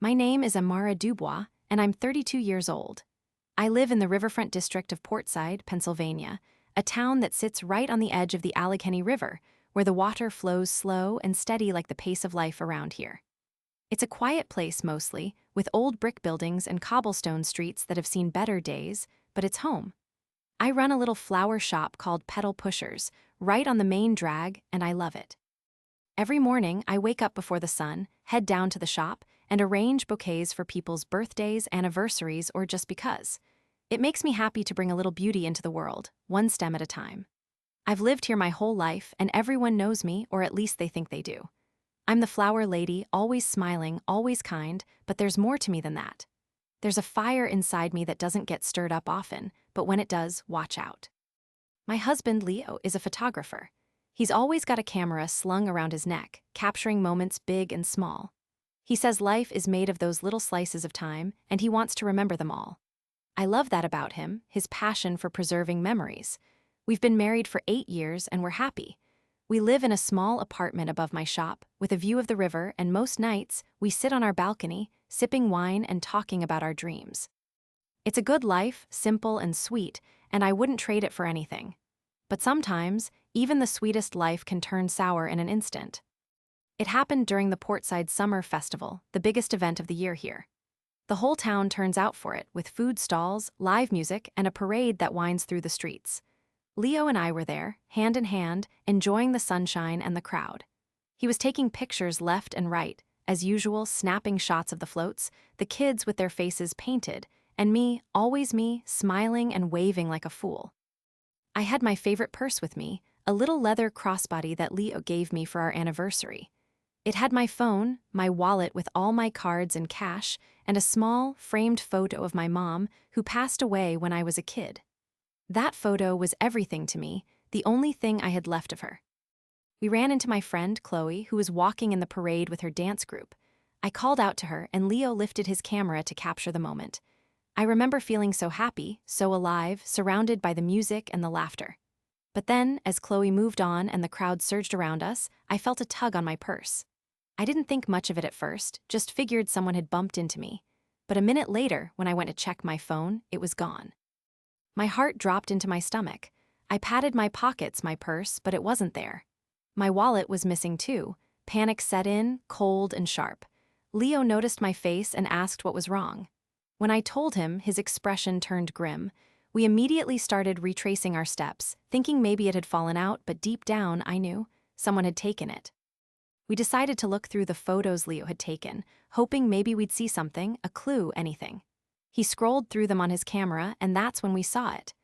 My name is Amara Dubois, and I'm 32 years old. I live in the riverfront district of Portside, Pennsylvania, a town that sits right on the edge of the Allegheny River, where the water flows slow and steady like the pace of life around here. It's a quiet place mostly, with old brick buildings and cobblestone streets that have seen better days, but it's home. I run a little flower shop called Petal Pushers, right on the main drag, and I love it. Every morning, I wake up before the sun, head down to the shop, and arrange bouquets for people's birthdays, anniversaries, or just because. It makes me happy to bring a little beauty into the world, one stem at a time. I've lived here my whole life, and everyone knows me, or at least they think they do. I'm the flower lady, always smiling, always kind, but there's more to me than that. There's a fire inside me that doesn't get stirred up often, but when it does, watch out. My husband, Leo, is a photographer. He's always got a camera slung around his neck, capturing moments big and small. He says life is made of those little slices of time, and he wants to remember them all. I love that about him, his passion for preserving memories. We've been married for 8 years, and we're happy. We live in a small apartment above my shop, with a view of the river, and most nights, we sit on our balcony, sipping wine and talking about our dreams. It's a good life, simple and sweet, and I wouldn't trade it for anything. But sometimes, even the sweetest life can turn sour in an instant. It happened during the Portside Summer Festival, the biggest event of the year here. The whole town turns out for it, with food stalls, live music, and a parade that winds through the streets. Leo and I were there, hand in hand, enjoying the sunshine and the crowd. He was taking pictures left and right, as usual, snapping shots of the floats, the kids with their faces painted, and me, always me, smiling and waving like a fool. I had my favorite purse with me, a little leather crossbody that Leo gave me for our anniversary. It had my phone, my wallet with all my cards and cash, and a small, framed photo of my mom, who passed away when I was a kid. That photo was everything to me, the only thing I had left of her. We ran into my friend, Chloe, who was walking in the parade with her dance group. I called out to her, and Leo lifted his camera to capture the moment. I remember feeling so happy, so alive, surrounded by the music and the laughter. But then, as Chloe moved on and the crowd surged around us, I felt a tug on my purse. I didn't think much of it at first, just figured someone had bumped into me. But a minute later, when I went to check my phone, it was gone. My heart dropped into my stomach. I patted my pockets, my purse, but it wasn't there. My wallet was missing too. Panic set in, cold and sharp. Leo noticed my face and asked what was wrong. When I told him, his expression turned grim. We immediately started retracing our steps, thinking maybe it had fallen out, but deep down, I knew someone had taken it. We decided to look through the photos Leo had taken, hoping maybe we'd see something, a clue, anything. He scrolled through them on his camera, and that's when we saw it.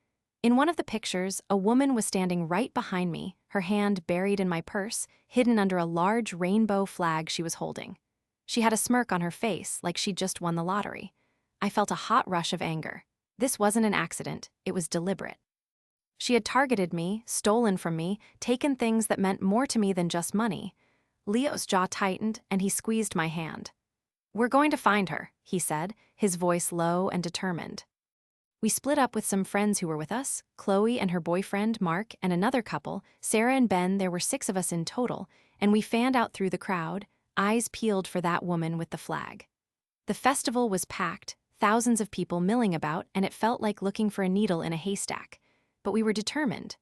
In one of the pictures, a woman was standing right behind me, her hand buried in my purse, hidden under a large rainbow flag she was holding. She had a smirk on her face, like she'd just won the lottery. I felt a hot rush of anger. This wasn't an accident, it was deliberate. She had targeted me, stolen from me, taken things that meant more to me than just money. Leo's jaw tightened, and he squeezed my hand. "We're going to find her," he said, his voice low and determined. We split up with some friends who were with us, Chloe and her boyfriend, Mark, and another couple, Sarah and Ben. There were 6 of us in total, and we fanned out through the crowd, eyes peeled for that woman with the flag. The festival was packed, thousands of people milling about, and it felt like looking for a needle in a haystack. But we were determined.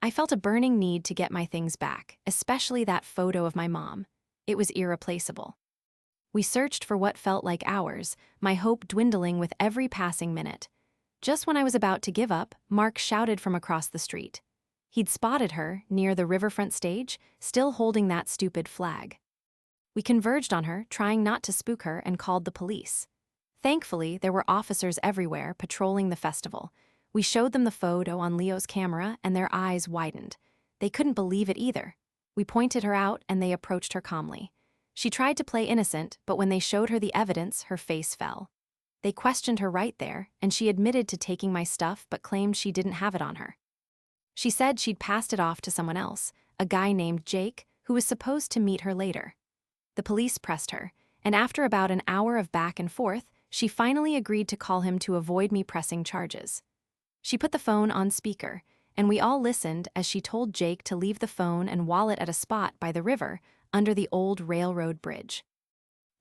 I felt a burning need to get my things back, especially that photo of my mom. It was irreplaceable. We searched for what felt like hours, my hope dwindling with every passing minute. Just when I was about to give up, Mark shouted from across the street. He'd spotted her, near the riverfront stage, still holding that stupid flag. We converged on her, trying not to spook her, and called the police. Thankfully, there were officers everywhere patrolling the festival. We showed them the photo on Leo's camera, and their eyes widened. They couldn't believe it either. We pointed her out, and they approached her calmly. She tried to play innocent, but when they showed her the evidence, her face fell. They questioned her right there, and she admitted to taking my stuff but claimed she didn't have it on her. She said she'd passed it off to someone else, a guy named Jake, who was supposed to meet her later. The police pressed her, and after about an hour of back and forth, she finally agreed to call him to avoid me pressing charges. She put the phone on speaker, and we all listened as she told Jake to leave the phone and wallet at a spot by the river under the old railroad bridge.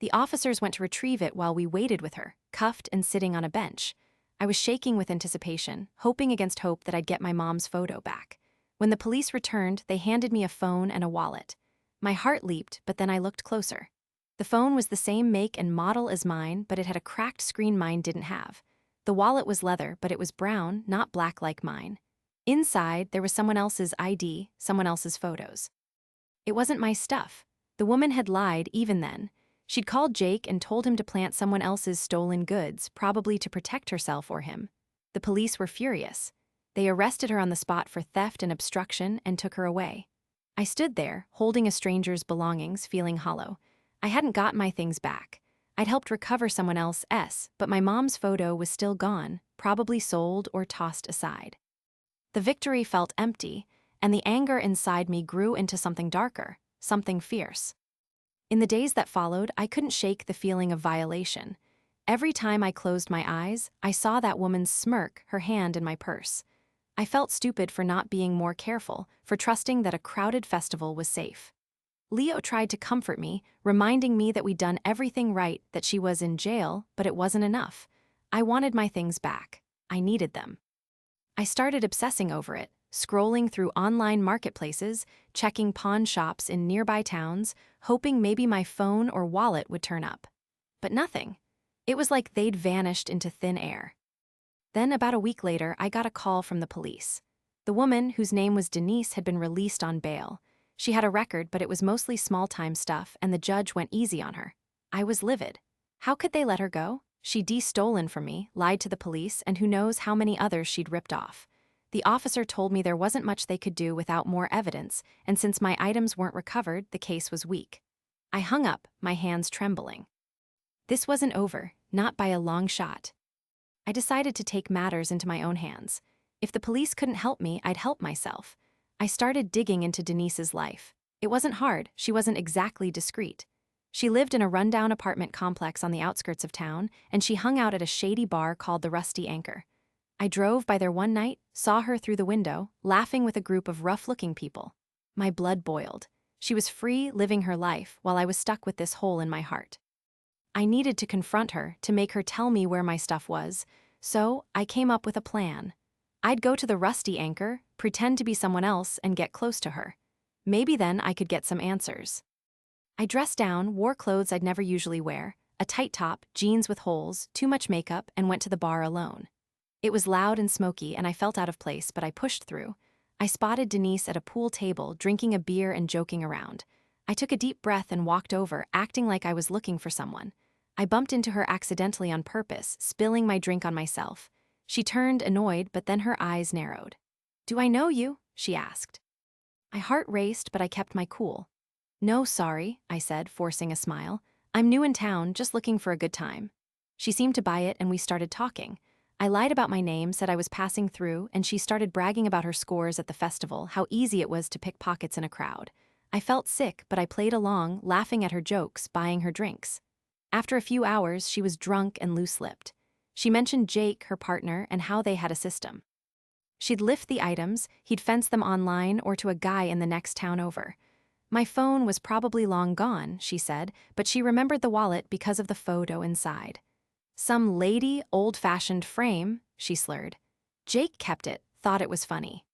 The officers went to retrieve it while we waited with her, cuffed and sitting on a bench. I was shaking with anticipation, hoping against hope that I'd get my mom's photo back. When the police returned, they handed me a phone and a wallet. My heart leaped, but then I looked closer. The phone was the same make and model as mine, but it had a cracked screen mine didn't have. The wallet was leather, but it was brown, not black like mine. Inside, there was someone else's ID, someone else's photos. It wasn't my stuff. The woman had lied even then. She'd called Jake and told him to plant someone else's stolen goods, probably to protect herself or him. The police were furious. They arrested her on the spot for theft and obstruction and took her away. I stood there, holding a stranger's belongings, feeling hollow. I hadn't got my things back. I'd helped recover someone else's, but my mom's photo was still gone, probably sold or tossed aside. The victory felt empty, and the anger inside me grew into something darker, something fierce. In the days that followed, I couldn't shake the feeling of violation. Every time I closed my eyes, I saw that woman's smirk, her hand in my purse. I felt stupid for not being more careful, for trusting that a crowded festival was safe. Leo tried to comfort me, reminding me that we'd done everything right, that she was in jail, but it wasn't enough. I wanted my things back. I needed them. I started obsessing over it, scrolling through online marketplaces, checking pawn shops in nearby towns, hoping maybe my phone or wallet would turn up. But nothing. It was like they'd vanished into thin air. Then, about a week later, I got a call from the police. The woman, whose name was Denise, had been released on bail. She had a record, but it was mostly small-time stuff, and the judge went easy on her. I was livid. How could they let her go? She'd de-stolen from me, lied to the police, and who knows how many others she'd ripped off. The officer told me there wasn't much they could do without more evidence, and since my items weren't recovered, the case was weak. I hung up, my hands trembling. This wasn't over, not by a long shot. I decided to take matters into my own hands. If the police couldn't help me, I'd help myself. I started digging into Denise's life. It wasn't hard, she wasn't exactly discreet. She lived in a rundown apartment complex on the outskirts of town, and she hung out at a shady bar called the Rusty Anchor. I drove by there one night, saw her through the window, laughing with a group of rough-looking people. My blood boiled. She was free, living her life, while I was stuck with this hole in my heart. I needed to confront her, to make her tell me where my stuff was, so I came up with a plan. I'd go to the Rusty Anchor, pretend to be someone else, and get close to her. Maybe then I could get some answers. I dressed down, wore clothes I'd never usually wear, a tight top, jeans with holes, too much makeup, and went to the bar alone. It was loud and smoky, and I felt out of place, but I pushed through. I spotted Denise at a pool table, drinking a beer and joking around. I took a deep breath and walked over, acting like I was looking for someone. I bumped into her accidentally on purpose, spilling my drink on myself. She turned, annoyed, but then her eyes narrowed. "Do I know you?" she asked. My heart raced, but I kept my cool. "No, sorry," I said, forcing a smile. "I'm new in town, just looking for a good time." She seemed to buy it, and we started talking. I lied about my name, said I was passing through, and she started bragging about her scores at the festival, how easy it was to pick pockets in a crowd. I felt sick, but I played along, laughing at her jokes, buying her drinks. After a few hours, she was drunk and loose-lipped. She mentioned Jake, her partner, and how they had a system. She'd lift the items, he'd fence them online or to a guy in the next town over. My phone was probably long gone, she said, but she remembered the wallet because of the photo inside. "Some lady, old-fashioned frame," she slurred. "Jake kept it, thought it was funny."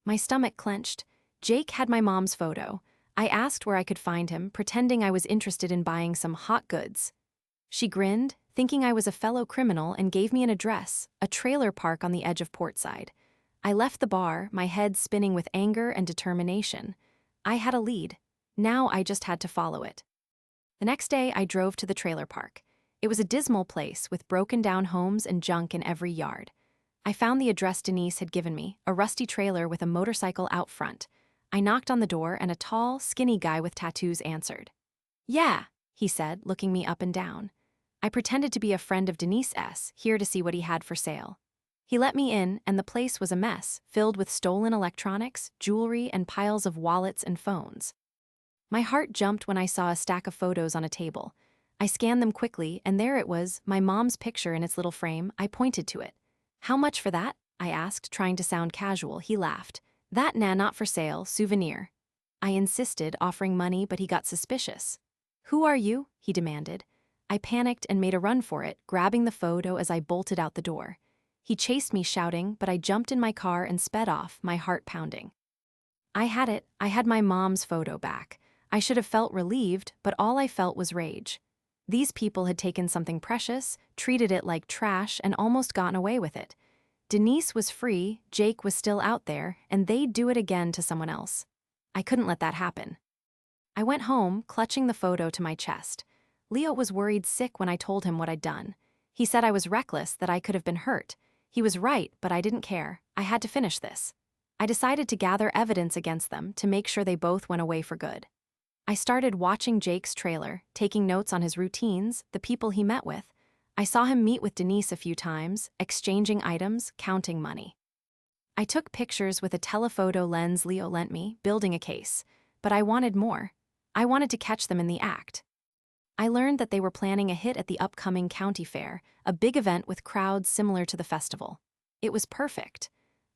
My stomach clenched. Jake had my mom's photo. I asked where I could find him, pretending I was interested in buying some hot goods. She grinned, thinking I was a fellow criminal, and gave me an address, a trailer park on the edge of Portside. I left the bar, my head spinning with anger and determination. I had a lead. Now I just had to follow it. The next day, I drove to the trailer park. It was a dismal place with broken-down homes and junk in every yard. I found the address Denise had given me, a rusty trailer with a motorcycle out front. I knocked on the door, and a tall, skinny guy with tattoos answered. "Yeah," he said, looking me up and down. I pretended to be a friend of Denise's, here to see what he had for sale. He let me in, and the place was a mess, filled with stolen electronics, jewelry, and piles of wallets and phones. My heart jumped when I saw a stack of photos on a table. I scanned them quickly, and there it was, my mom's picture in its little frame. I pointed to it. "How much for that?" I asked, trying to sound casual. He laughed. "That, nah, not for sale, souvenir." I insisted, offering money, but he got suspicious. "Who are you?" he demanded. I panicked and made a run for it, grabbing the photo as I bolted out the door. He chased me shouting, but I jumped in my car and sped off, my heart pounding. I had it. I had my mom's photo back. I should have felt relieved, but all I felt was rage. These people had taken something precious, treated it like trash, and almost gotten away with it. Denise was free, Jake was still out there, and they'd do it again to someone else. I couldn't let that happen. I went home, clutching the photo to my chest. Leo was worried sick when I told him what I'd done. He said I was reckless, that I could have been hurt. He was right, but I didn't care. I had to finish this. I decided to gather evidence against them to make sure they both went away for good. I started watching Jake's trailer, taking notes on his routines, the people he met with. I saw him meet with Denise a few times, exchanging items, counting money. I took pictures with a telephoto lens Leo lent me, building a case. But I wanted more. I wanted to catch them in the act. I learned that they were planning a hit at the upcoming county fair, a big event with crowds similar to the festival. It was perfect.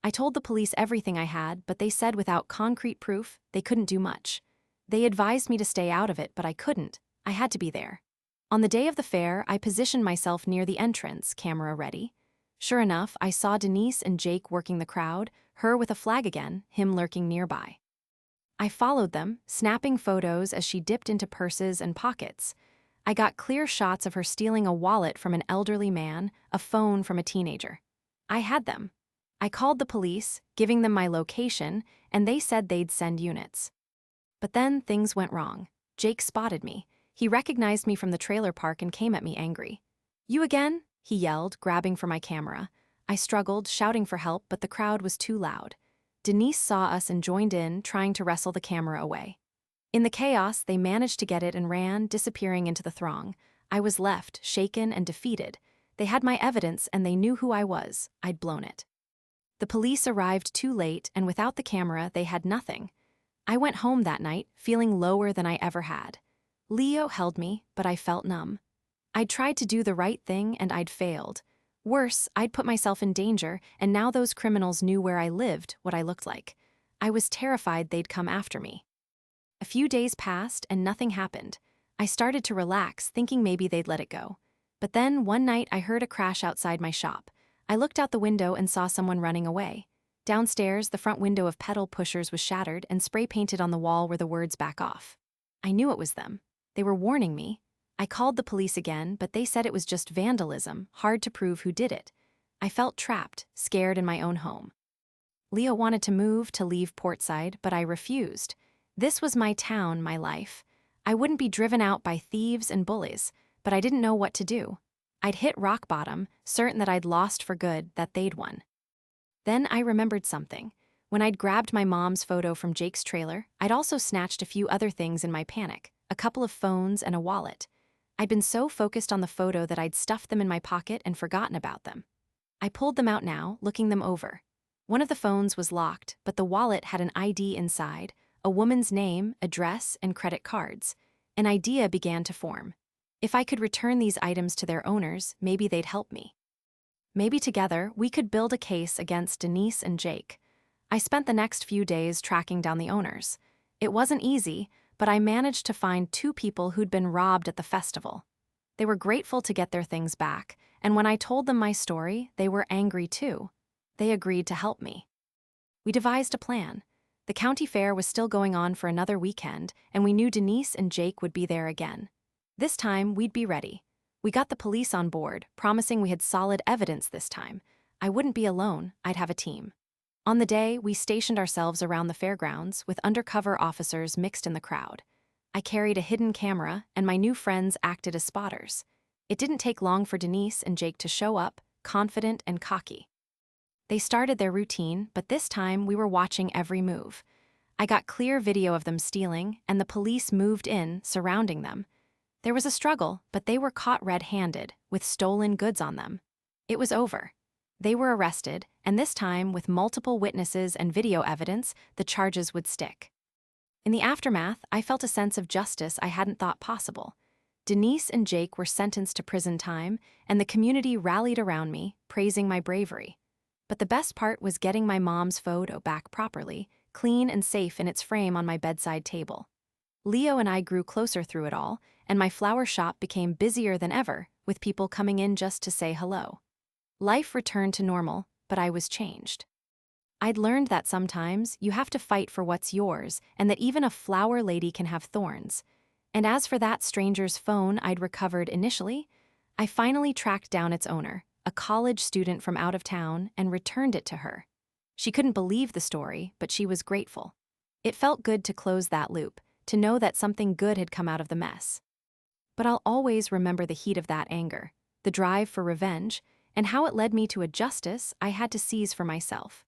I told the police everything I had, but they said without concrete proof, they couldn't do much. They advised me to stay out of it, but I couldn't. I had to be there. On the day of the fair, I positioned myself near the entrance, camera ready. Sure enough, I saw Denise and Jake working the crowd, her with a flag again, him lurking nearby. I followed them, snapping photos as she dipped into purses and pockets. I got clear shots of her stealing a wallet from an elderly man, a phone from a teenager. I had them. I called the police, giving them my location, and they said they'd send units. But then things went wrong. Jake spotted me. He recognized me from the trailer park and came at me angry. "You again?" he yelled, grabbing for my camera. I struggled, shouting for help, but the crowd was too loud. Denise saw us and joined in, trying to wrestle the camera away. In the chaos, they managed to get it and ran, disappearing into the throng. I was left, shaken and defeated. They had my evidence and they knew who I was. I'd blown it. The police arrived too late, and without the camera, they had nothing. I went home that night, feeling lower than I ever had. Leo held me, but I felt numb. I'd tried to do the right thing and I'd failed. Worse, I'd put myself in danger, and now those criminals knew where I lived, what I looked like. I was terrified they'd come after me. A few days passed and nothing happened. I started to relax, thinking maybe they'd let it go. But then, one night, I heard a crash outside my shop. I looked out the window and saw someone running away. Downstairs, the front window of pedal pushers was shattered and spray-painted on the wall were the words "back off." I knew it was them. They were warning me. I called the police again, but they said it was just vandalism, hard to prove who did it. I felt trapped, scared in my own home. Leo wanted to move, to leave Portside, but I refused. This was my town, my life. I wouldn't be driven out by thieves and bullies, but I didn't know what to do. I'd hit rock bottom, certain that I'd lost for good, that they'd won. Then I remembered something. When I'd grabbed my mom's photo from Jake's trailer, I'd also snatched a few other things in my panic, a couple of phones and a wallet. I'd been so focused on the photo that I'd stuffed them in my pocket and forgotten about them. I pulled them out now, looking them over. One of the phones was locked, but the wallet had an ID inside, a woman's name, address, and credit cards. An idea began to form. If I could return these items to their owners, maybe they'd help me. Maybe together, we could build a case against Denise and Jake. I spent the next few days tracking down the owners. It wasn't easy, but I managed to find 2 people who'd been robbed at the festival. They were grateful to get their things back, and when I told them my story, they were angry too. They agreed to help me. We devised a plan. The county fair was still going on for another weekend, and we knew Denise and Jake would be there again. This time, we'd be ready. We got the police on board, promising we had solid evidence this time. I wouldn't be alone, I'd have a team. On the day, we stationed ourselves around the fairgrounds, with undercover officers mixed in the crowd. I carried a hidden camera, and my new friends acted as spotters. It didn't take long for Denise and Jake to show up, confident and cocky. They started their routine, but this time we were watching every move. I got clear video of them stealing, and the police moved in, surrounding them. There was a struggle, but they were caught red-handed, with stolen goods on them. It was over. They were arrested, and this time, with multiple witnesses and video evidence, the charges would stick. In the aftermath, I felt a sense of justice I hadn't thought possible. Denise and Jake were sentenced to prison time, and the community rallied around me, praising my bravery. But the best part was getting my mom's photo back properly, clean and safe in its frame on my bedside table. Leo and I grew closer through it all, and my flower shop became busier than ever, with people coming in just to say hello. Life returned to normal, but I was changed. I'd learned that sometimes you have to fight for what's yours, and that even a flower lady can have thorns. And as for that stranger's phone I'd recovered initially, I finally tracked down its owner, a college student from out of town, and returned it to her. She couldn't believe the story, but she was grateful. It felt good to close that loop, to know that something good had come out of the mess. But I'll always remember the heat of that anger, the drive for revenge, and how it led me to a justice I had to seize for myself.